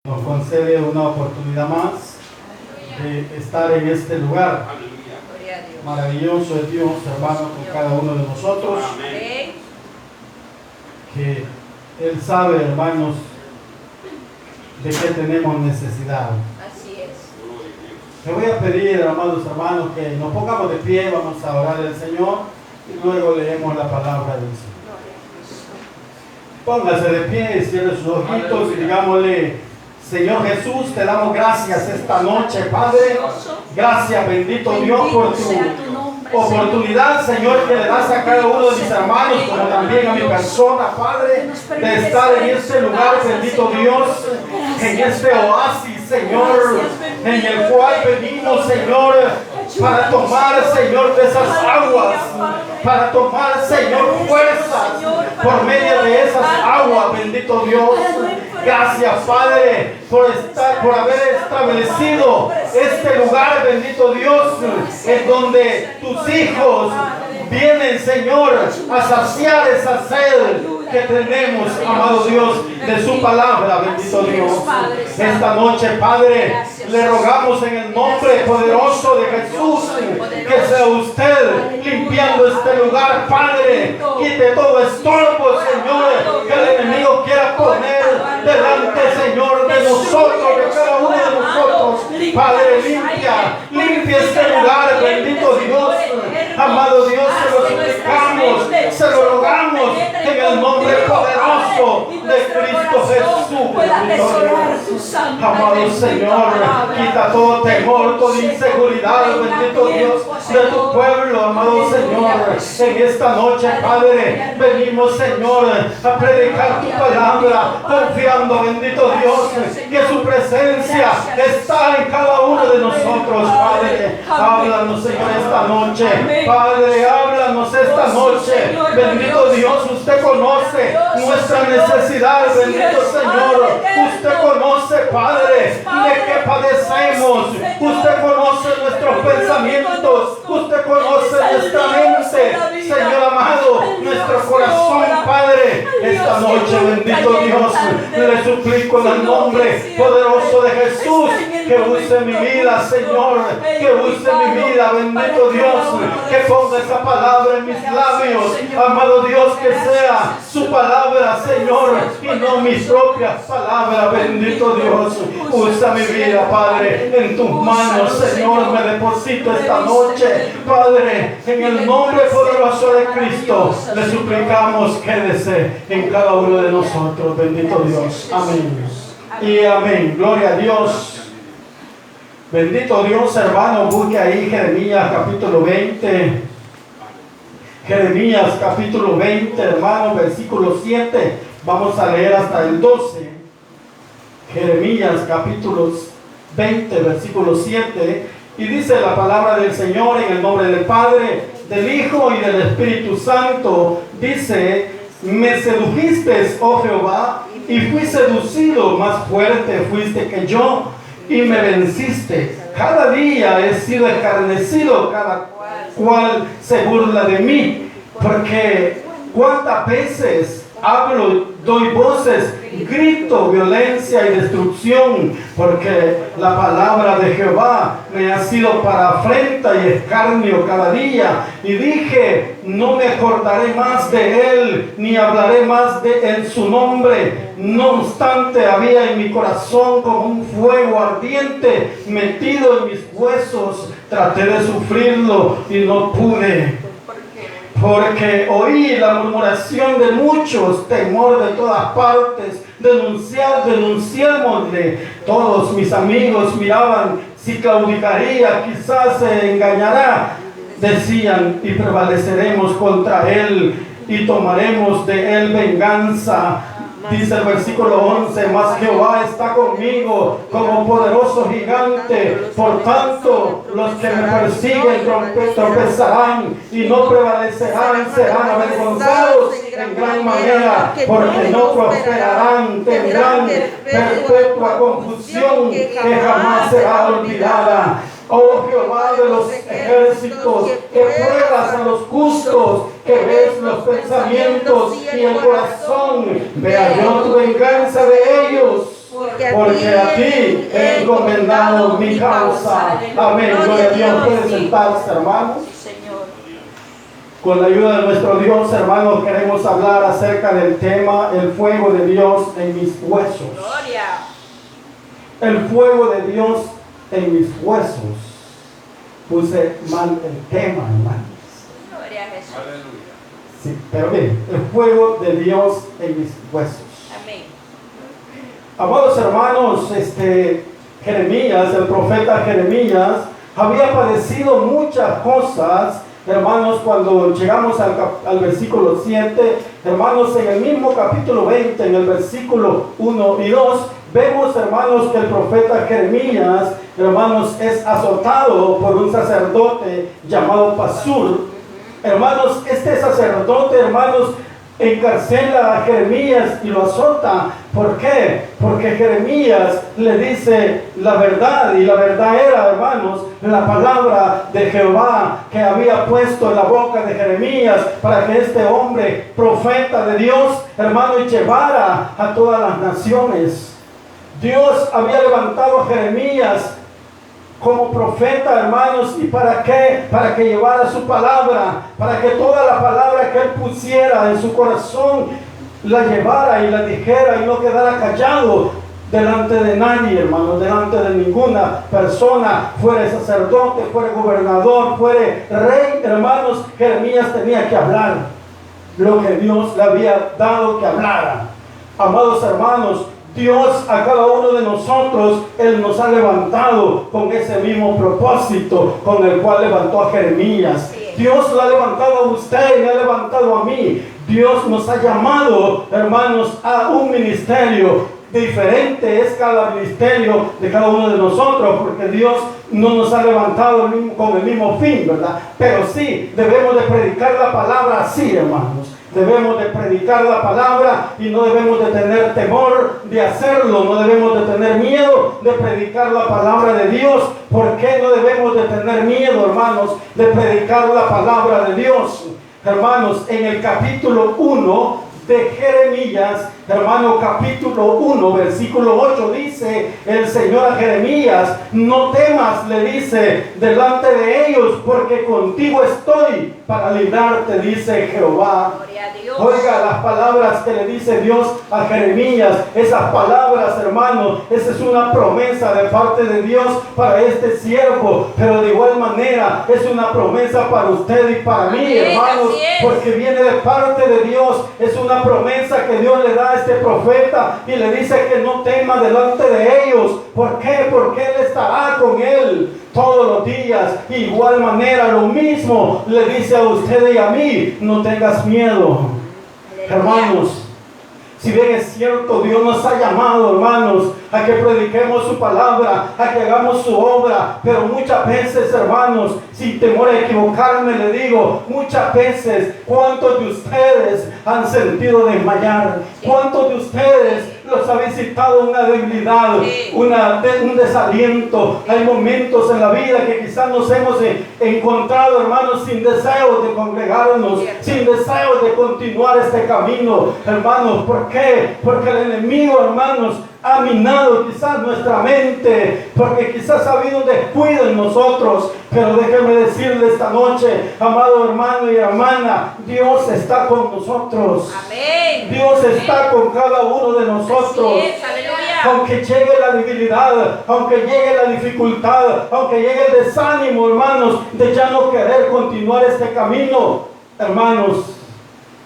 Nos concede una oportunidad más de estar en este lugar. Maravilloso es Dios, hermano, con cada uno de nosotros. Que Él sabe, hermanos, de qué tenemos necesidad. Así es. Le voy a pedir, amados hermanos, que nos pongamos de pie, vamos a orar al Señor y luego leemos la palabra del Señor. Póngase de pie y cierre sus ojitos y digámosle: Señor Jesús, te damos gracias esta noche, Padre. Gracias, bendito Dios, por tu oportunidad, Señor, que le das a cada uno de mis hermanos, como también a mi persona, Padre, de estar en este lugar, bendito Dios, en este oasis, Señor, en el cual venimos, Señor, para tomar, Señor, de esas aguas, para tomar, Señor, fuerzas por medio de esas aguas, bendito Dios. Gracias, Padre, por haber establecido este lugar, bendito Dios, en donde tus hijos vienen, Señor, a saciar esa sed que tenemos, amado Dios, de su palabra, bendito Dios. Esta noche, Padre, le rogamos en el nombre poderoso de Jesús que sea usted limpiando este lugar, Padre. Quite todo estorbo, Señor, que el enemigo quiera poner delante, Señor, de nosotros, de cada uno de nosotros. Padre, limpia este lugar, bendito Dios. Amado Dios, se lo suplicamos, se lo rogamos en el nombre poderoso de Cristo Jesús, bendito Dios. Amado Señor, quita todo temor, toda inseguridad, bendito Dios, de tu pueblo, amado Señor. En esta noche, Padre, venimos, Señor, a predicar tu palabra, confiando, bendito Dios, que su presencia está en cada uno de nosotros, Padre. Háblanos, Señor, esta noche. Padre, háblanos esta noche. Bendito Dios, usted conoce nuestra necesidad, bendito Señor. Usted conoce, Padre, de qué padecemos. Usted conoce nuestros pensamientos. Usted conoce nuestra mente, Señor amado, nuestro corazón, Padre. Esta noche, bendito Dios, le suplico en el nombre poderoso de Jesús que use mi vida, Señor, que use mi vida, bendito Dios, que ponga esa palabra en mis labios, amado Dios, que sea su palabra, Señor, y no mis propias palabras, bendito Dios. Usa mi vida, Padre, en tus manos, Señor, me deposito esta noche, Padre, en el nombre poderoso de Cristo, le suplicamos, quédese en cada uno de nosotros, bendito Dios. Amén y amén. Gloria a Dios. Bendito Dios, hermano, busque ahí Jeremías capítulo 20. Jeremías capítulo 20, hermano, versículo 7. Vamos a leer hasta el 12. Jeremías capítulo 20, versículo 7. Y dice la palabra del Señor en el nombre del Padre, del Hijo y del Espíritu Santo. Dice: me sedujiste, oh Jehová, y fui seducido, más fuerte fuiste que yo, y me venciste. Cada día he sido escarnecido, cada cual se burla de mí, porque cuántas veces hablo, doy voces, grito violencia y destrucción, porque la palabra de Jehová me ha sido para afrenta y escarnio cada día. Y dije: no me acordaré más de él, ni hablaré más en su nombre. No obstante, había en mi corazón como un fuego ardiente metido en mis huesos. Traté de sufrirlo y no pude, porque oí la murmuración de muchos, temor de todas partes. Denunciémosle. Todos mis amigos miraban si claudicaría, quizás se engañará. Decían: y prevaleceremos contra él y tomaremos de él venganza. Dice el versículo 11: mas Jehová está conmigo como poderoso gigante. Por tanto, los que me persiguen tropezarán y no prevalecerán, serán avergonzados en gran manera, porque no prosperarán, tendrán perpetua confusión que jamás será olvidada. Oh Jehová de los ejércitos, que pruebas a los justos, que ves los pensamientos y el corazón, vea yo tu venganza de ellos. porque a ti he encomendado mi causa. Amén. Gloria a Dios. Pueden sentarse, hermanos. Sí, Señor. Con la ayuda de nuestro Dios, hermanos, queremos hablar acerca del tema el fuego de Dios en mis huesos. Gloria. El fuego de Dios en mis huesos. Puse mal el tema, hermanos. Gloria a Jesús. Sí, pero bien, el fuego de Dios en mis huesos. Amén. Amados hermanos, Jeremías, el profeta Jeremías, había padecido muchas cosas. Hermanos, cuando llegamos al versículo 7, hermanos, en el mismo capítulo 20, en el versículo 1 y 2, vemos, hermanos, que el profeta Jeremías, hermanos, es azotado por un sacerdote llamado Pasur. Hermanos, este sacerdote, hermanos, encarcela a Jeremías y lo azota. ¿Por qué? Porque Jeremías le dice la verdad, y la verdad era, hermanos, la palabra de Jehová que había puesto en la boca de Jeremías para que este hombre, profeta de Dios, hermano, llevara a todas las naciones. Dios había levantado a Jeremías como profeta, hermanos, ¿y para qué? Para que llevara su palabra, para que toda la palabra que él pusiera en su corazón la llevara y la dijera y no quedara callado delante de nadie, hermanos, delante de ninguna persona, fuera sacerdote, fuera gobernador, fuera rey, hermanos. Jeremías tenía que hablar lo que Dios le había dado que hablara. Amados hermanos, Dios a cada uno de nosotros, Él nos ha levantado con ese mismo propósito con el cual levantó a Jeremías. Dios lo ha levantado a usted y me ha levantado a mí. Dios nos ha llamado, hermanos, a un ministerio. Diferente es cada ministerio de cada uno de nosotros, porque Dios no nos ha levantado con el mismo fin, ¿verdad? Pero sí, debemos de predicar la palabra así, hermanos. Debemos de predicar la palabra y no debemos de tener temor de hacerlo, no debemos de tener miedo de predicar la palabra de Dios. ¿Por qué no debemos de tener miedo, hermanos, de predicar la palabra de Dios? Hermanos, en el capítulo 1 de Jeremías, hermano, capítulo 1, versículo 8, dice el Señor a Jeremías: no temas, le dice, delante de ellos, porque contigo estoy para librarte, dice Jehová. Oiga las palabras que le dice Dios a Jeremías. Esas palabras, hermano, esa es una promesa de parte de Dios para este siervo, pero de igual manera es una promesa para usted y para mí, hermanos, porque viene de parte de Dios. Es una promesa que Dios le da a este profeta y le dice que no tema delante de ellos. ¿Por qué? Porque Él estará con él todos los días. De igual manera, lo mismo le dice a usted y a mí: no tengas miedo. Hermanos, si bien es cierto, Dios nos ha llamado, hermanos, a que prediquemos su palabra, a que hagamos su obra, pero muchas veces, hermanos, sin temor a equivocarme, le digo, muchas veces, ¿cuántos de ustedes han sentido desmayar? ¿Cuántos de ustedes los ha visitado una debilidad, un desaliento? Hay momentos en la vida que quizás nos hemos encontrado, hermanos, sin deseos de congregarnos, sin deseos de continuar este camino, hermanos. ¿Por qué? Porque el enemigo, hermanos, ha minado quizás nuestra mente, porque quizás ha habido un descuido en nosotros. Pero déjeme decirle esta noche, amado hermano y hermana, Dios está con nosotros. Amén. Dios está con cada uno de nosotros. Así es, aleluya. Aunque llegue la debilidad, aunque llegue la dificultad, aunque llegue el desánimo, hermanos, de ya no querer continuar este camino, hermanos,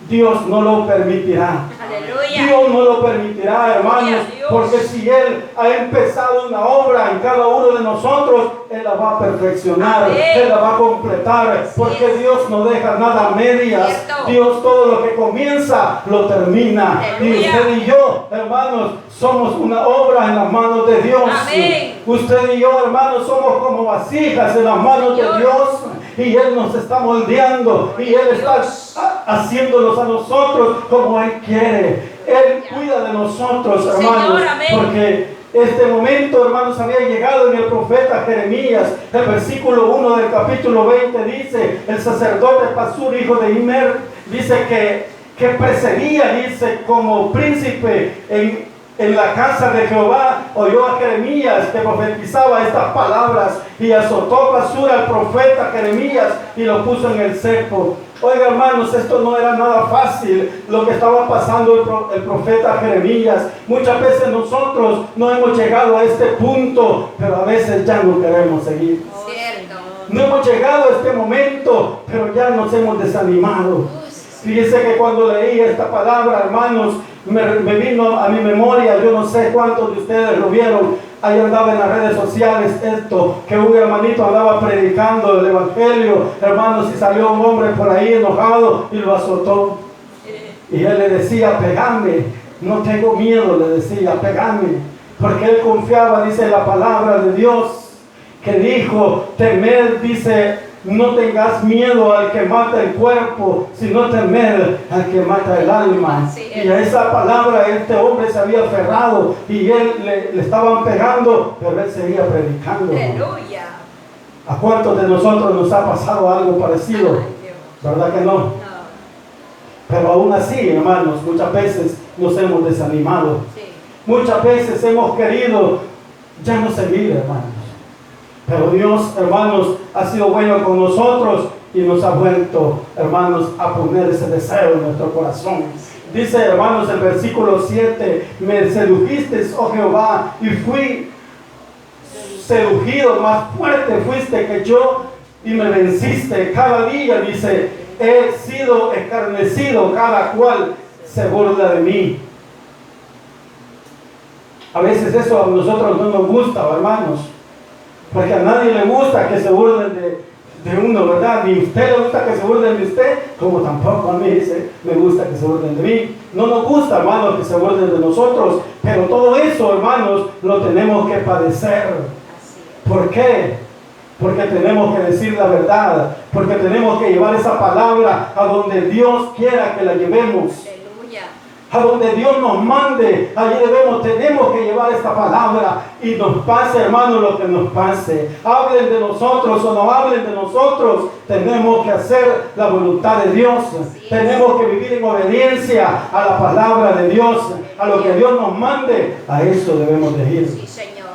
Dios no lo permitirá. Aleluya. Dios no lo permitirá, hermanos, porque si Él ha empezado una obra en cada uno de nosotros, Él la va a perfeccionar. Amén. Él la va a completar, porque Dios no deja nada a medias. Cierto. Dios todo lo que comienza lo termina. Aleluya. Y usted y yo, hermanos, somos una obra en las manos de Dios. Amén. Usted y yo, hermanos, somos como vasijas en las manos de Dios, y Él nos está moldeando y Él está haciéndonos a nosotros como Él quiere. Él cuida de nosotros, hermanos, porque este momento, hermanos, había llegado en el profeta Jeremías. El versículo 1 del capítulo 20 dice: el sacerdote Pasur, hijo de Immer, dice que precedía, dice, como príncipe en la casa de Jehová, oyó a Jeremías que profetizaba estas palabras y azotó basura al profeta Jeremías y lo puso en el cepo. Oiga, hermanos, esto no era nada fácil lo que estaba pasando el profeta Jeremías. Muchas veces nosotros no hemos llegado a este punto, pero a veces ya no queremos seguir. Cierto. No hemos llegado a este momento, pero ya nos hemos desanimado. Fíjese que cuando leí esta palabra, hermanos, me vino a mi memoria, yo no sé cuántos de ustedes lo vieron. Ahí andaba en las redes sociales esto, que un hermanito andaba predicando el evangelio, hermanos, y salió un hombre por ahí enojado y lo azotó. Y él le decía, pegame, no tengo miedo, le decía, pegame. Porque él confiaba, dice la palabra de Dios, que dijo, temed, dice, no tengas miedo al que mata el cuerpo, sino temer al que mata el alma. Y a esa palabra este hombre se había aferrado y él le estaban pegando, pero él seguía predicando. Aleluya. ¿A cuántos de nosotros nos ha pasado algo parecido? ¿Verdad que no? No. Pero aún así, hermanos, muchas veces nos hemos desanimado. Sí. Muchas veces hemos querido ya no seguir, hermanos. Pero Dios, hermanos, ha sido bueno con nosotros y nos ha vuelto, hermanos, a poner ese deseo en nuestro corazón. Dice, hermanos, el versículo 7, me sedujiste, oh Jehová, y fui seducido, más fuerte fuiste que yo, y me venciste. Cada día, dice, he sido escarnecido, cada cual se burla de mí. A veces eso a nosotros no nos gusta, hermanos. Porque a nadie le gusta que se burlen de uno, ¿verdad? Ni a usted le gusta que se burlen de usted, como tampoco a mí me gusta que se burlen de mí. No nos gusta, hermanos, que se burlen de nosotros, pero todo eso, hermanos, lo tenemos que padecer. ¿Por qué? Porque tenemos que decir la verdad, porque tenemos que llevar esa palabra a donde Dios quiera que la llevemos. A donde Dios nos mande, allí tenemos que llevar esta palabra y nos pase, hermanos, lo que nos pase. Hablen de nosotros o no hablen de nosotros, tenemos que hacer la voluntad de Dios. Tenemos que vivir en obediencia a la palabra de Dios, a lo que Dios nos mande, a eso debemos de ir. Sí, Señor.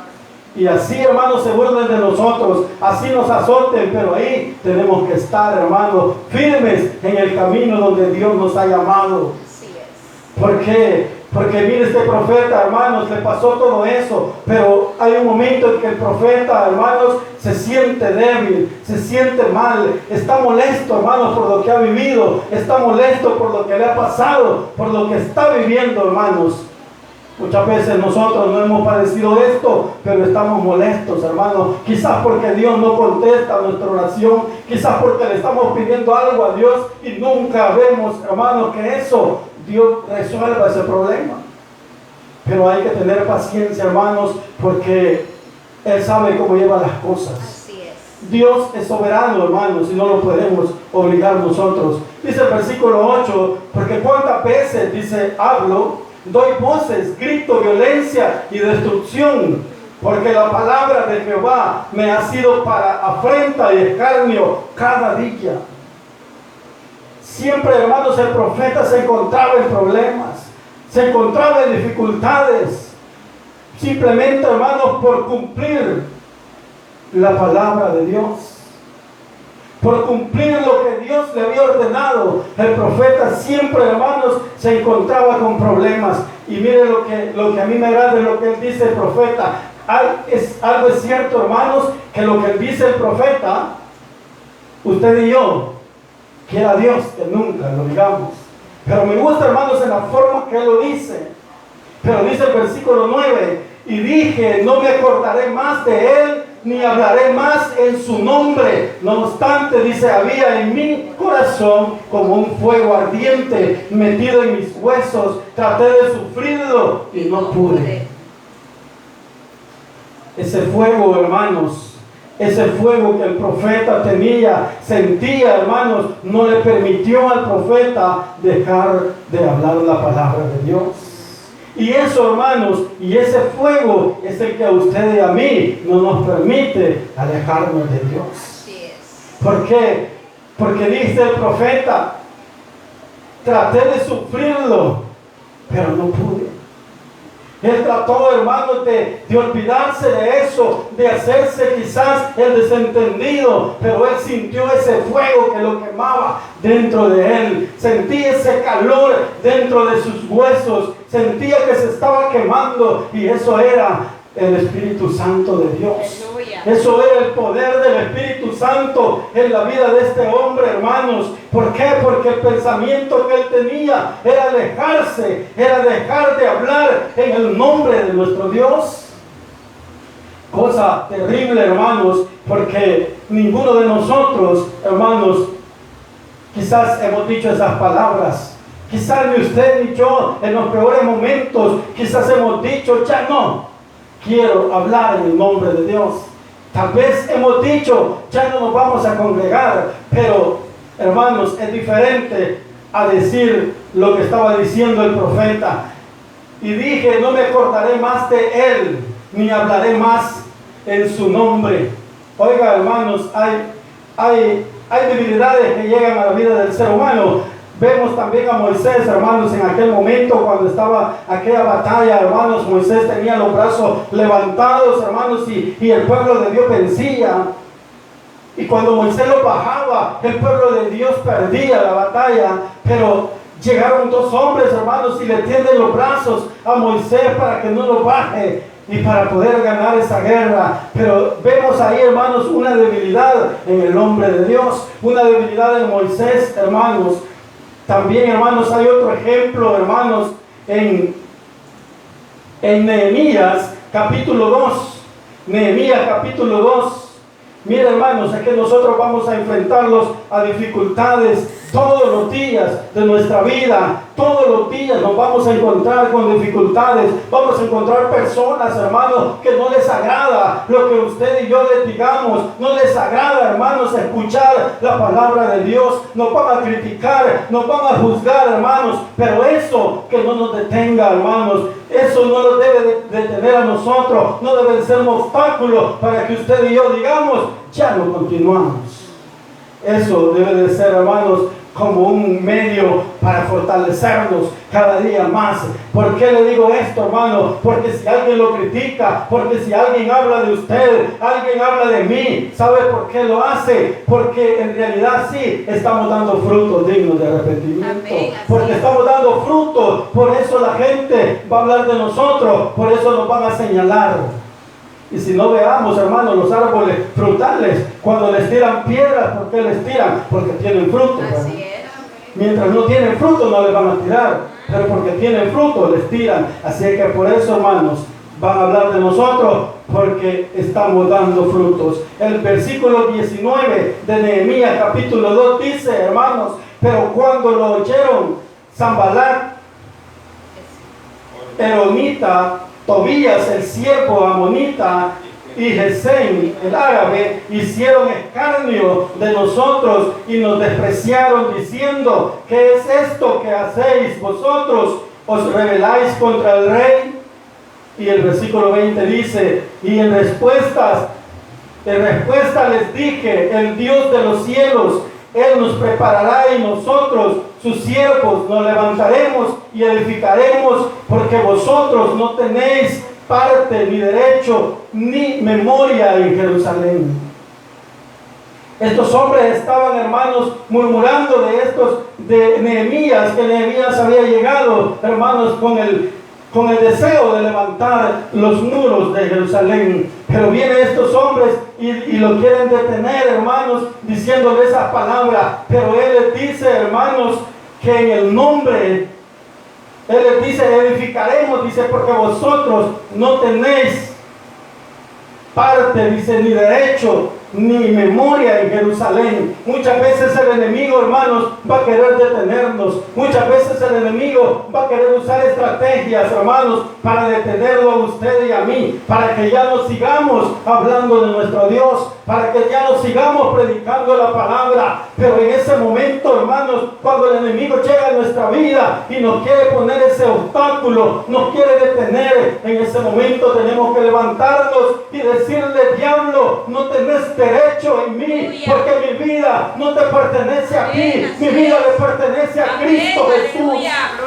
Y así, hermanos, se burlen de nosotros, así nos azoten, pero ahí tenemos que estar, hermanos, firmes en el camino donde Dios nos ha llamado. ¿Por qué? Porque mire, este profeta, hermanos, le pasó todo eso, pero hay un momento en que el profeta, hermanos, se siente débil, se siente mal, está molesto, hermanos, por lo que ha vivido, está molesto por lo que le ha pasado, por lo que está viviendo, hermanos. Muchas veces nosotros no hemos padecido esto, pero estamos molestos, hermanos. Quizás porque Dios no contesta nuestra oración, quizás porque le estamos pidiendo algo a Dios y nunca vemos, hermanos, que eso Dios resuelva ese problema. Pero hay que tener paciencia, hermanos, porque Él sabe cómo lleva las cosas. Así es. Dios es soberano, hermanos, y no lo podemos obligar nosotros. Dice el versículo 8, porque cuántas veces, dice, hablo, doy voces, grito, violencia y destrucción, porque la palabra de Jehová me ha sido para afrenta y escarnio cada día. Siempre, hermanos, el profeta se encontraba en problemas, se encontraba en dificultades, simplemente, hermanos, por cumplir la palabra de Dios, por cumplir lo que Dios le había ordenado. El profeta siempre, hermanos, se encontraba con problemas. Y mire lo que a mí me agrada de lo que él dice, el profeta. Algo es cierto, hermanos, que lo que dice el profeta, usted y yo, quiera Dios que nunca lo digamos. Pero me gusta, hermanos, en la forma que él lo dice. Pero dice el versículo 9, y dije, no me acordaré más de él, ni hablaré más en su nombre. No obstante, dice, había en mi corazón como un fuego ardiente metido en mis huesos. Traté de sufrirlo y no pude. Ese fuego, hermanos, ese fuego que el profeta tenía, sentía, hermanos, no le permitió al profeta dejar de hablar la palabra de Dios. Y eso, hermanos, y ese fuego es el que a usted y a mí no nos permite alejarnos de Dios. Así es. ¿Por qué? Porque dice el profeta, traté de sufrirlo, pero no pude. Él trató, hermanos, de olvidarse de eso, de hacerse quizás el desentendido, pero él sintió ese fuego que lo quemaba dentro de él. Sentía ese calor dentro de sus huesos, sentía que se estaba quemando, y eso era el Espíritu Santo de Dios. Aleluya. Eso era el poder del Espíritu Santo en la vida de este hombre, hermanos. ¿Por qué? Porque el pensamiento que él tenía era alejarse, era dejar de hablar en el nombre de nuestro Dios. Cosa terrible, hermanos, porque ninguno de nosotros, hermanos, quizás hemos dicho esas palabras. Quizás ni usted ni yo en los peores momentos, quizás hemos dicho, ya no quiero hablar en el nombre de Dios. Tal vez hemos dicho, ya no nos vamos a congregar, pero hermanos, es diferente a decir lo que estaba diciendo el profeta. Y dije, no me acordaré más de él, ni hablaré más en su nombre. Oiga, hermanos, hay debilidades que llegan a la vida del ser humano. Vemos también a Moisés, hermanos, en aquel momento cuando estaba aquella batalla, hermanos, Moisés tenía los brazos levantados, hermanos, y el pueblo de Dios vencía. Y cuando Moisés lo bajaba, el pueblo de Dios perdía la batalla. Pero llegaron dos hombres, hermanos, y le tienden los brazos a Moisés para que no lo baje y para poder ganar esa guerra. Pero vemos ahí, hermanos, una debilidad en el hombre de Dios, una debilidad en Moisés, hermanos. También, hermanos, hay otro ejemplo, hermanos, en Nehemías capítulo 2. Nehemías capítulo 2. Mira, hermanos, es que nosotros vamos a enfrentarlos a dificultades todos los días de nuestra vida. Todos los días nos vamos a encontrar con dificultades. Vamos a encontrar personas, hermanos, que no les agrada lo que usted y yo les digamos. No les agrada, hermanos, escuchar la palabra de Dios. Nos van a criticar, nos van a juzgar, hermanos. Pero eso que no nos detenga, hermanos. Eso no nos debe detener a nosotros. No debe ser un obstáculo para que usted y yo digamos, ya no continuamos. Eso debe de ser, hermanos, como un medio para fortalecernos cada día más. ¿Por qué le digo esto, hermano? Porque si alguien lo critica, porque si alguien habla de usted, alguien habla de mí, ¿sabe por qué lo hace? Porque en realidad sí estamos dando frutos dignos de arrepentimiento. Amén, porque estamos dando frutos, por eso la gente va a hablar de nosotros, por eso nos van a señalar. Y si no veamos, hermanos, los árboles frutales, cuando les tiran piedras, ¿por qué les tiran? Porque tienen fruto. Así es. Mientras no tienen fruto no les van a tirar, pero porque tienen fruto les tiran. Así que por eso, hermanos, van a hablar de nosotros, porque estamos dando frutos. El versículo 19 de Nehemías capítulo 2 dice, hermanos, pero cuando lo oyeron Sanballat, Eronita, Tobías el siervo amonita y Gesem el árabe hicieron escarnio de nosotros y nos despreciaron diciendo, ¿qué es esto que hacéis vosotros? ¿Os rebeláis contra el rey? Y el versículo 20 dice, y en respuesta les dije, el Dios de los cielos, Él nos preparará y nosotros, sus siervos, nos levantaremos y edificaremos, porque vosotros no tenéis parte, ni derecho, ni memoria en Jerusalén. Estos hombres estaban, hermanos, murmurando de Nehemías, que Nehemías había llegado, hermanos, con el deseo de levantar los muros de Jerusalén. Pero vienen estos hombres y lo quieren detener, hermanos, diciéndole esas palabras. Pero Él les dice, hermanos, que en el nombre, Él les dice, edificaremos, dice, porque vosotros no tenéis parte, dice, ni derecho, ni memoria en Jerusalén. Muchas veces el enemigo, hermanos, va a querer detenernos. Muchas veces el enemigo va a querer usar estrategias, hermanos, para detenerlo a usted y a mí, para que ya no sigamos hablando de nuestro Dios, para que ya no sigamos predicando la palabra. Pero en ese momento, hermanos, cuando el enemigo llega a nuestra vida y nos quiere poner ese obstáculo, nos quiere detener, en ese momento tenemos que levantarnos y decirle, diablo, eso no tenés derecho en mí, porque mi vida no te pertenece a ti, mi vida le pertenece a Cristo Jesús,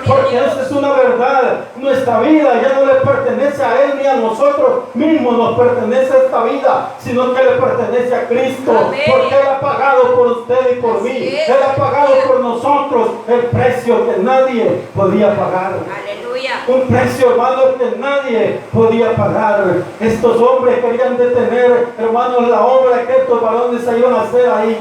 porque esa es una verdad. Nuestra vida ya no le pertenece a Él ni a nosotros mismos nos pertenece esta vida, sino que le pertenece a Cristo, porque Él ha pagado por usted y por mí, Él ha pagado por nosotros el precio que nadie podía pagar. Aleluya. Un precio, hermano, que nadie podía pagar. Estos hombres querían detener, hermanos, la obra que estos varones iban a hacer ahí,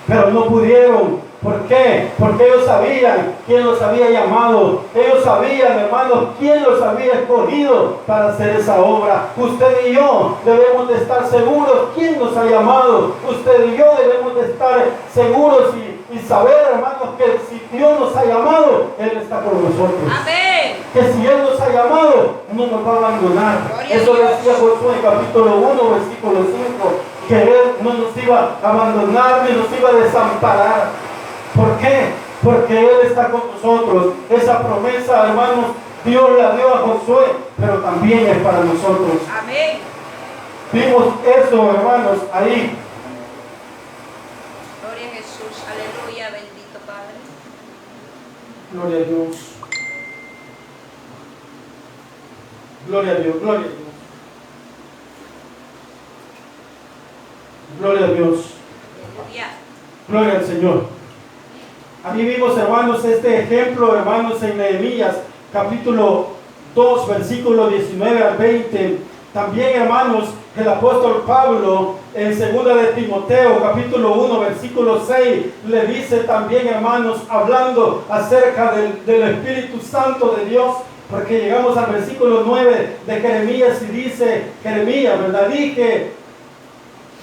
pero no pudieron. ¿Por qué? Porque ellos sabían quién los había llamado. Ellos sabían, hermanos, quién los había escogido para hacer esa obra. Usted y yo debemos de estar seguros quién nos ha llamado. Usted y yo debemos de estar seguros y saber, hermanos, que si Dios nos ha llamado, Él está con nosotros. Amén. Que si Él nos ha llamado, no nos va a abandonar. Eso decía Josué en capítulo 1, versículo 5, que Él no nos iba a abandonar ni nos iba a desamparar. ¿Por qué? Porque Él está con nosotros. Esa promesa, hermanos, Dios la dio a Josué, pero también es para nosotros. Amén. Vimos eso, hermanos, ahí. Gloria a Jesús. Aleluya. Bendito Padre. Gloria a Dios. Gloria a Dios, gloria a Dios. Gloria a Dios. Aleluya. Gloria al Señor. Aquí vimos, hermanos, este ejemplo, hermanos, en Nehemías, capítulo 2, versículo 19 al 20. También, hermanos, el apóstol Pablo, en 2 de Timoteo, capítulo 1, versículo 6, le dice también, hermanos, hablando acerca del Espíritu Santo de Dios, porque llegamos al versículo 9 de Jeremías y dice, Jeremías, ¿verdad? Dije,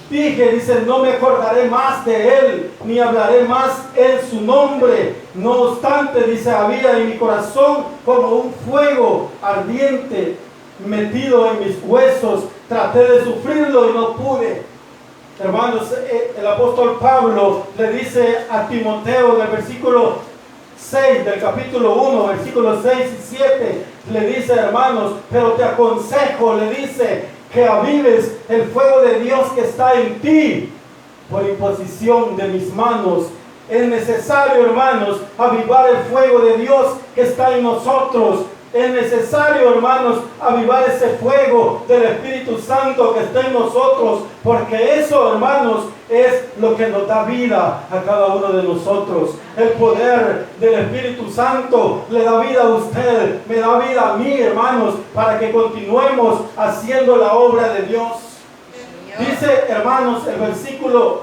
dice, no me acordaré más de él, ni hablaré más en su nombre. No obstante, dice, había en mi corazón como un fuego ardiente metido en mis huesos. Traté de sufrirlo y no pude. Hermanos, el apóstol Pablo le dice a Timoteo del versículo 6 del capítulo 1, versículos 6 y 7, le dice, hermanos, pero te aconsejo, le dice, que avives el fuego de Dios que está en ti por imposición de mis manos. Es necesario, hermanos, avivar el fuego de Dios que está en nosotros. Es necesario, hermanos, avivar ese fuego del Espíritu Santo que está en nosotros, porque eso, hermanos, es lo que nos da vida a cada uno de nosotros. El poder del Espíritu Santo le da vida a usted, me da vida a mí, hermanos, para que continuemos haciendo la obra de Dios. Dice, hermanos, el versículo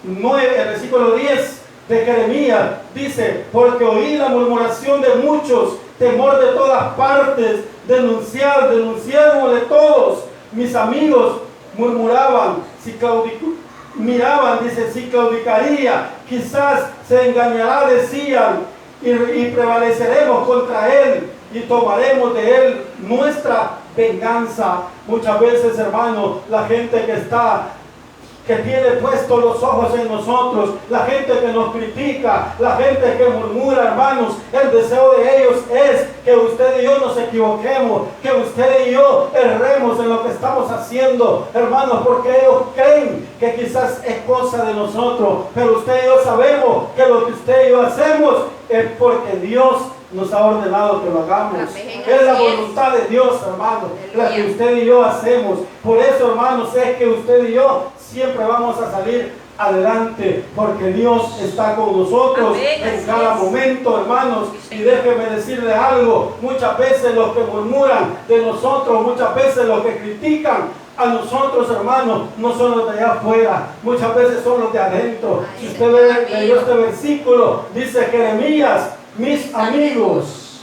9, el versículo 10 de Jeremías, dice, porque oí la murmuración de muchos, temor de todas partes, denunciaron de todos. Mis amigos murmuraban, miraban, dice, si claudicaría, quizás se engañará, decían, y prevaleceremos contra él y tomaremos de él nuestra venganza. Muchas veces, hermano, la gente que tiene puestos los ojos en nosotros, la gente que nos critica, la gente que murmura, hermanos, el deseo de ellos es que usted y yo nos equivoquemos, que usted y yo erremos en lo que estamos haciendo, hermanos, porque ellos creen que quizás es cosa de nosotros, pero usted y yo sabemos que lo que usted y yo hacemos es porque Dios nos ha ordenado que lo hagamos. Es la voluntad de Dios, hermanos, la que usted y yo hacemos. Por eso, hermanos, es que usted y yo siempre vamos a salir adelante, porque Dios está con nosotros en cada momento, hermanos. Y déjeme decirle algo, muchas veces los que murmuran de nosotros, muchas veces los que critican a nosotros, hermanos, no son los de allá afuera, muchas veces son los de adentro. Si usted leyó este versículo, dice Jeremías, mis amigos.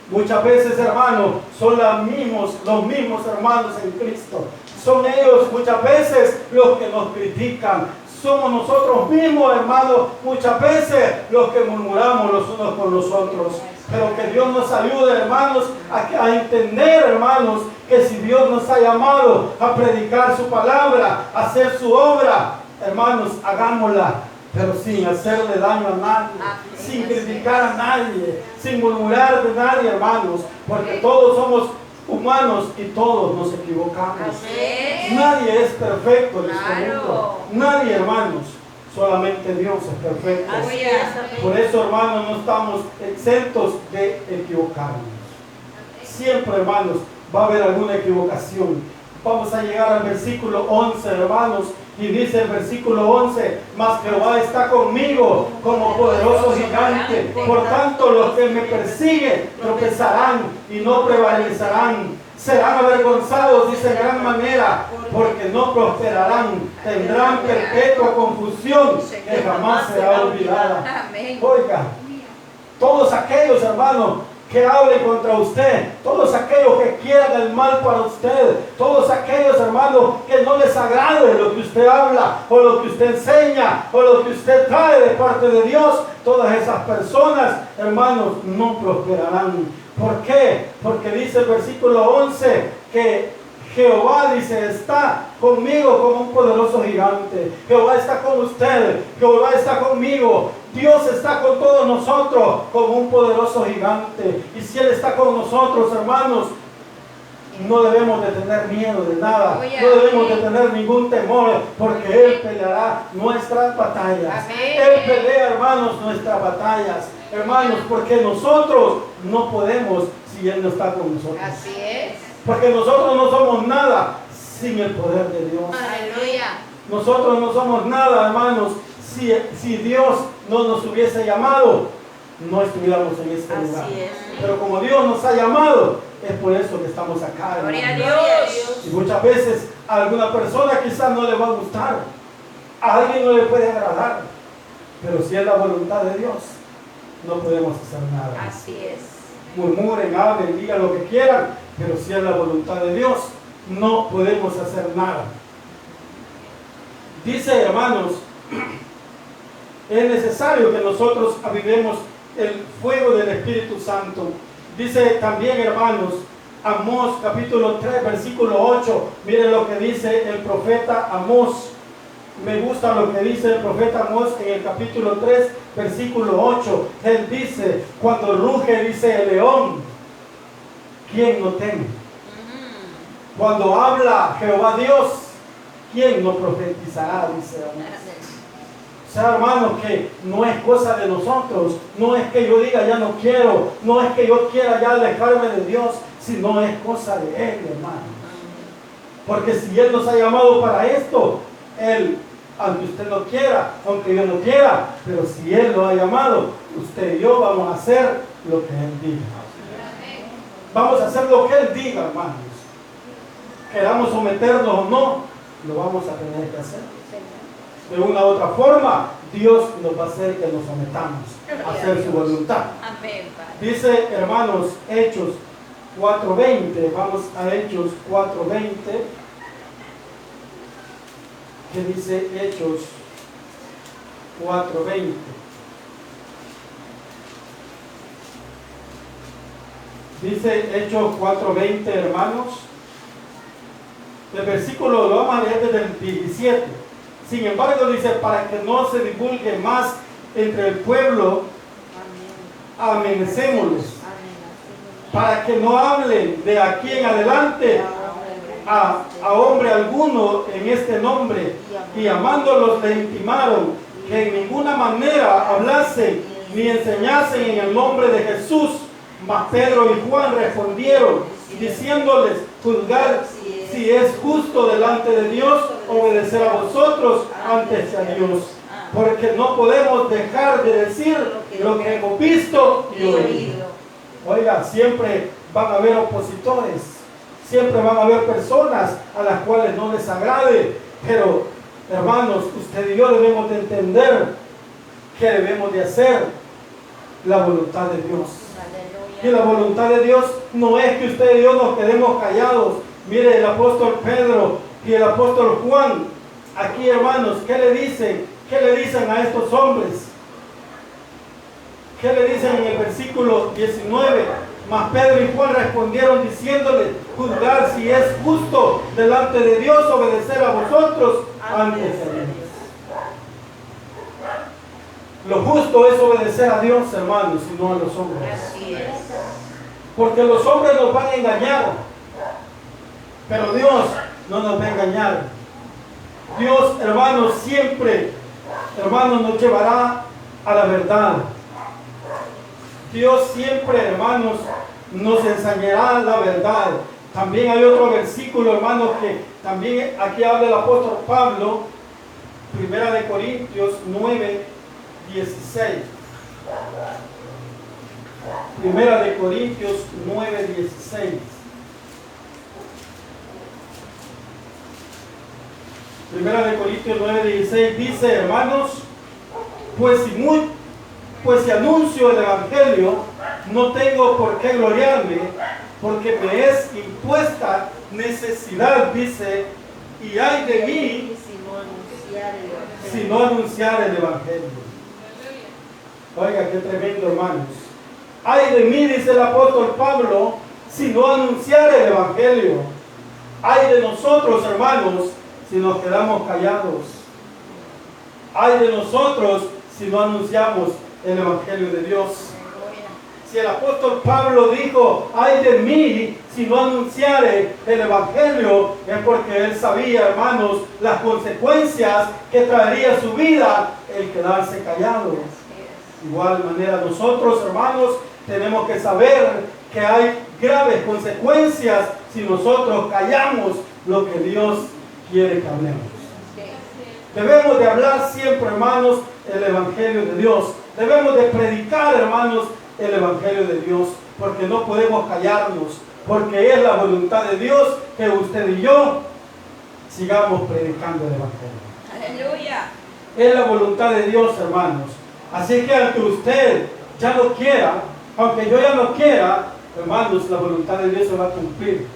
Muchas veces, hermanos, son los mismos hermanos en Cristo. Son ellos muchas veces los que nos critican. Somos nosotros mismos, hermanos, muchas veces los que murmuramos los unos con los otros. Pero que Dios nos ayude, hermanos, a entender, hermanos, que si Dios nos ha llamado a predicar su palabra, a hacer su obra, hermanos, hagámosla, pero sin hacerle daño a nadie, sin criticar a nadie, sin murmurar de nadie, hermanos, porque todos somos humanos y todos nos equivocamos. Así es. Nadie es perfecto en este Claro. mundo. Nadie, hermanos. Solamente Dios es perfecto. Aleluya. Por eso, hermanos, no estamos exentos de equivocarnos. Siempre, hermanos, va a haber alguna equivocación. Vamos a llegar al versículo 11, hermanos. Y dice el versículo 11, mas Jehová está conmigo como poderoso gigante. Por tanto, los que me persiguen tropezarán y no prevalecerán. Serán avergonzados, dice, en gran manera, porque no prosperarán. Tendrán perpetua confusión que jamás será olvidada. Amén. Oiga, todos aquellos, hermanos, que hablen contra usted, todos aquellos que quieran el mal para usted, todos aquellos, hermanos, que no les agrade lo que usted habla, o lo que usted enseña, o lo que usted trae de parte de Dios, todas esas personas, hermanos, no prosperarán. ¿Por qué? Porque dice el versículo 11 que Jehová, dice, está conmigo como un poderoso gigante. Jehová está con usted, Jehová está conmigo. Dios está con todos nosotros como un poderoso gigante. Y si Él está con nosotros, hermanos, no debemos de tener miedo de nada. No debemos de tener ningún temor, porque Él peleará nuestras batallas. Él pelea, hermanos, nuestras batallas. Hermanos, porque nosotros no podemos si Él no está con nosotros. Así es. Porque nosotros no somos nada sin el poder de Dios. Aleluya. Nosotros no somos nada, hermanos, si Dios no nos hubiese llamado, no estuviéramos en este lugar. Así es. Pero como Dios nos ha llamado, es por eso que estamos acá. Gloria a hermanos. Dios. Y muchas veces a alguna persona quizás no le va a gustar, a alguien no le puede agradar, pero si es la voluntad de Dios, no podemos hacer nada. Así es. Murmuren, hablen, digan lo que quieran, pero si es la voluntad de Dios, no podemos hacer nada. Dice, hermanos, es necesario que nosotros avivemos el fuego del Espíritu Santo. Dice también, hermanos, Amós capítulo 3, versículo 8. Miren lo que dice el profeta Amós. Me gusta lo que dice el profeta Amós en el capítulo 3, versículo 8. Él dice, cuando ruge, dice el león, ¿quién no teme? Cuando habla Jehová Dios, ¿quién no profetizará? Dice Amós. O sea, hermanos, que no es cosa de nosotros, no es que yo diga ya no quiero, no es que yo quiera ya alejarme de Dios, sino es cosa de Él, hermano. Porque si Él nos ha llamado para esto, Él, aunque usted no quiera, aunque yo no quiera, pero si Él lo ha llamado, usted y yo vamos a hacer lo que Él diga. Vamos a hacer lo que Él diga, hermanos. Queramos someternos o no, lo vamos a tener que hacer. De una u otra forma, Dios nos va a hacer que nos sometamos a hacer su voluntad. Amén, Padre. Dice, hermanos, Hechos 4:20, vamos a Hechos 4:20. ¿Qué dice Hechos 4:20? Dice Hechos 4:20, hermanos. El versículo lo vamos a leer desde el 17. Sin embargo, dice, para que no se divulgue más entre el pueblo, amenacémosles. Para que no hablen de aquí en adelante a hombre alguno en este nombre. Y amándolos le intimaron que en ninguna manera hablasen ni enseñasen en el nombre de Jesús. Mas Pedro y Juan respondieron, diciéndoles, juzgar si es justo delante de Dios obedecer a vosotros antes que a Dios. Porque no podemos dejar de decir lo que hemos visto y oído. Oiga, siempre van a haber opositores, siempre van a haber personas a las cuales no les agrade, pero hermanos, usted y yo debemos de entender que debemos de hacer la voluntad de Dios. Y la voluntad de Dios no es que usted y yo nos quedemos callados. Mire, el apóstol Pedro y el apóstol Juan, aquí, hermanos, ¿qué le dicen? ¿Qué le dicen a estos hombres? ¿Qué le dicen en el versículo 19? Mas Pedro y Juan respondieron diciéndole, juzgar si es justo delante de Dios obedecer a vosotros antes que a Dios. Lo justo es obedecer a Dios, hermanos, y no a los hombres. Así es. Porque los hombres nos van a engañar. Pero Dios no nos va a engañar. Dios, hermanos, siempre, hermanos, nos llevará a la verdad. Dios siempre, hermanos, nos enseñará la verdad. También hay otro versículo, hermanos, que también aquí habla el apóstol Pablo, 1 Corintios 9, 16. 1 Corintios 9, 16. 1 Corintios 9, 16 dice, hermanos, pues si anuncio el Evangelio, no tengo por qué gloriarme, porque me es impuesta necesidad, dice, y ay de mí si no anunciar el Evangelio. Oiga, qué tremendo, hermanos. Ay de mí, dice el apóstol Pablo, si no anunciar el Evangelio. Ay de nosotros, hermanos, si nos quedamos callados. Ay de nosotros si no anunciamos el Evangelio de Dios. Si el apóstol Pablo dijo, ay de mí si no anunciare el Evangelio, es porque él sabía, hermanos, las consecuencias que traería su vida el quedarse callado. De igual manera nosotros, hermanos, tenemos que saber que hay graves consecuencias si nosotros callamos lo que Dios quiere que hablemos. Debemos de hablar siempre, hermanos, el Evangelio de Dios. Debemos de predicar, hermanos, el Evangelio de Dios, porque no podemos callarnos, porque es la voluntad de Dios que usted y yo sigamos predicando el Evangelio. Aleluya. Es la voluntad de Dios, hermanos. Así que aunque usted ya no quiera, aunque yo ya no quiera, hermanos, la voluntad de Dios se va a cumplir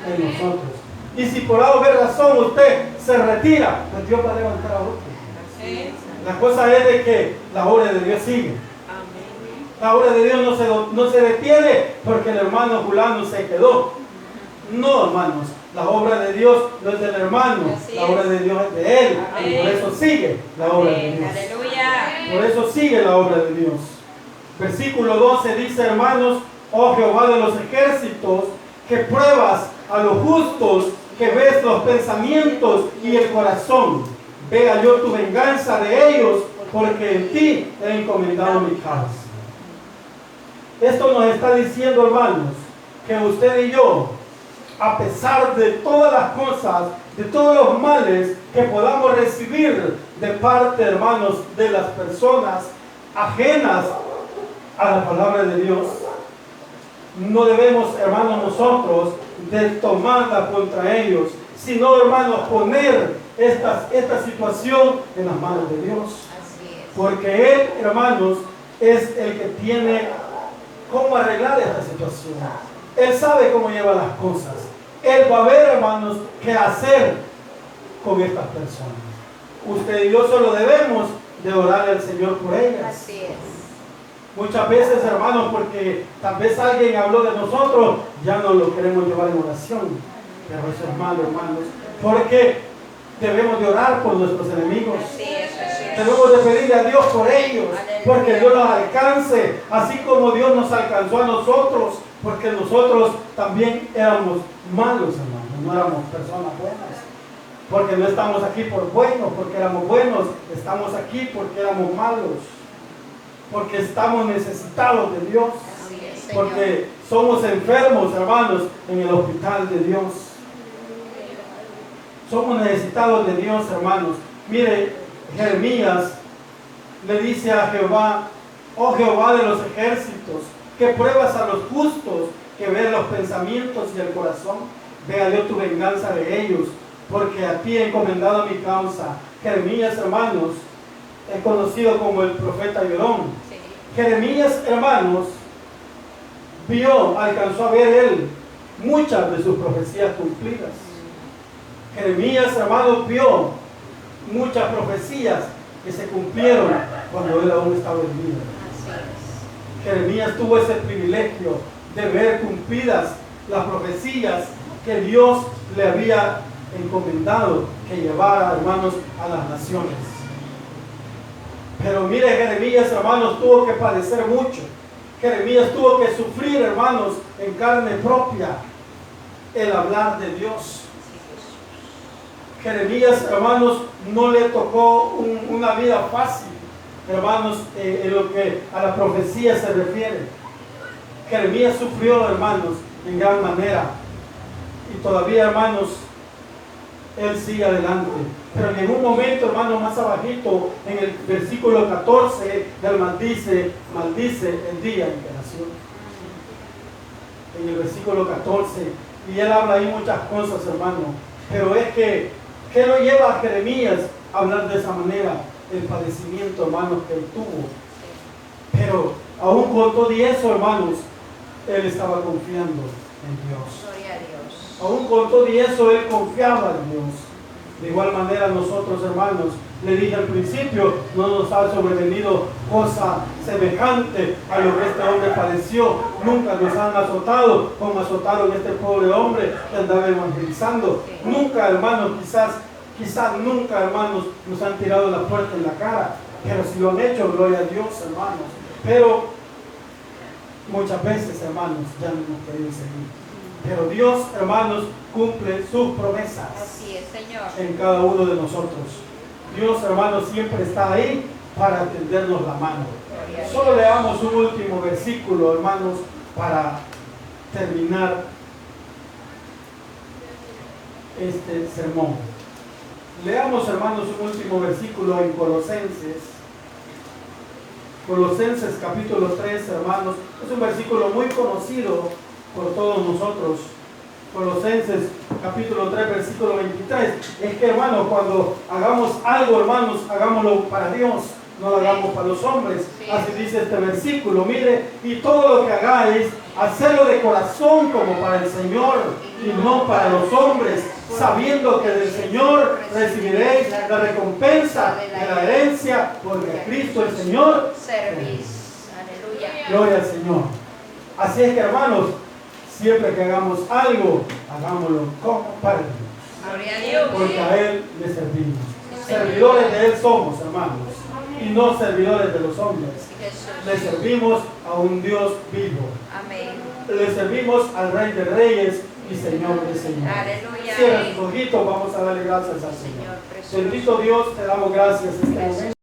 en nosotros. Y si por alguna razón usted se retira, pues Dios va a levantar a otro. La cosa es de que la obra de Dios sigue. La obra de Dios no se detiene porque el hermano fulano se quedó. No, hermanos, la obra de Dios no es del hermano, la obra de Dios es de él. Y por eso sigue la obra de Dios. Por eso sigue la obra de Dios. Versículo 12 dice, hermanos, oh Jehová de los ejércitos, que pruebas a los justos, que ves los pensamientos y el corazón. Vea yo tu venganza de ellos, porque en ti he encomendado mi causa. Esto nos está diciendo, hermanos, que usted y yo, a pesar de todas las cosas, de todos los males que podamos recibir de parte, hermanos, de las personas ajenas a la palabra de Dios, no debemos, hermanos, nosotros de tomarla contra ellos, sino, hermanos, poner esta situación en las manos de Dios. Porque Él, hermanos, es el que tiene cómo arreglar esta situación. Él sabe cómo lleva las cosas. Él va a ver, hermanos, qué hacer con estas personas. Usted y yo solo debemos de orarle al Señor por ellas. Así es. Muchas veces, hermanos, porque tal vez alguien habló de nosotros, ya no lo queremos llevar en oración. Pero eso es malo, hermanos, porque debemos de orar por nuestros enemigos. Debemos de pedirle a Dios por ellos, porque Dios los alcance, así como Dios nos alcanzó a nosotros, porque nosotros también éramos malos, hermanos, no éramos personas buenas. Porque no estamos aquí por buenos, porque éramos buenos, estamos aquí porque éramos malos. Porque estamos necesitados de Dios, porque somos enfermos, hermanos, en el hospital de Dios. Somos necesitados de Dios, hermanos. Mire, Jeremías le dice a Jehová, oh Jehová de los ejércitos, que pruebas a los justos, que ves los pensamientos y el corazón. Vea yo tu venganza de ellos, porque a ti he encomendado mi causa. Jeremías, hermanos, es conocido como el profeta llorón. Jeremías, hermanos, alcanzó a ver él muchas de sus profecías cumplidas. Jeremías, hermanos, vio muchas profecías que se cumplieron cuando él aún estaba en vida. Jeremías tuvo ese privilegio de ver cumplidas las profecías que Dios le había encomendado que llevara, hermanos, a las naciones. Pero mire, Jeremías, hermanos, tuvo que padecer mucho. Jeremías tuvo que sufrir, hermanos, en carne propia. el hablar de Dios. Jeremías, hermanos, no le tocó una vida fácil, hermanos, en lo que a la profecía se refiere. Jeremías sufrió, hermanos, en gran manera. Y todavía, hermanos, él sigue adelante. Pero en un momento, hermanos, más abajito, en el versículo 14, él maldice el día en que nació. En el versículo 14. Y él habla ahí muchas cosas, hermano. Pero es que, ¿qué lo lleva a Jeremías a hablar de esa manera? El padecimiento, hermanos, que él tuvo. Pero aún con todo eso, hermanos, él estaba confiando en Dios. Gloria a Dios. Aún con todo eso, él confiaba en Dios. De igual manera nosotros, hermanos, le dije al principio, no nos ha sobrevenido cosa semejante a lo que este hombre padeció. Nunca nos han azotado como azotaron a este pobre hombre que andaba evangelizando. Nunca, hermanos, quizás nunca, hermanos, nos han tirado la puerta en la cara. Pero si lo han hecho, gloria a Dios, hermanos. Pero muchas veces, hermanos, ya no hemos querido seguir. Pero Dios, hermanos, cumple sus promesas. Así es, Señor. En cada uno de nosotros. Dios, hermanos, siempre está ahí para tendernos la mano. Solo leamos un último versículo, hermanos, para terminar este sermón. Leamos, hermanos, un último versículo en Colosenses. Colosenses capítulo 3, hermanos. Es un versículo muy conocido por todos nosotros. Colosenses capítulo 3, versículo 23. Es que, hermanos, cuando hagamos algo, hermanos, hagámoslo para Dios, no lo hagamos para los hombres. Así dice este versículo. Mire, y todo lo que hagáis, hacedlo de corazón como para el Señor y no para los hombres, sabiendo que del Señor recibiréis la recompensa de la herencia, porque a Cristo el Señor servís. Aleluya. Gloria al Señor. Así es que, hermanos, siempre que hagamos algo, hagámoslo como para Dios. Gloria a Dios. Porque a Él le servimos. Servidores de Él somos, hermanos, y no servidores de los hombres. Le servimos a un Dios vivo. Amén. Le servimos al Rey de Reyes y Señor de Señores. Aleluya. Cierra sus ojitos, vamos a darle gracias al Señor. Señor precioso. Bendito Dios, te damos gracias este momento.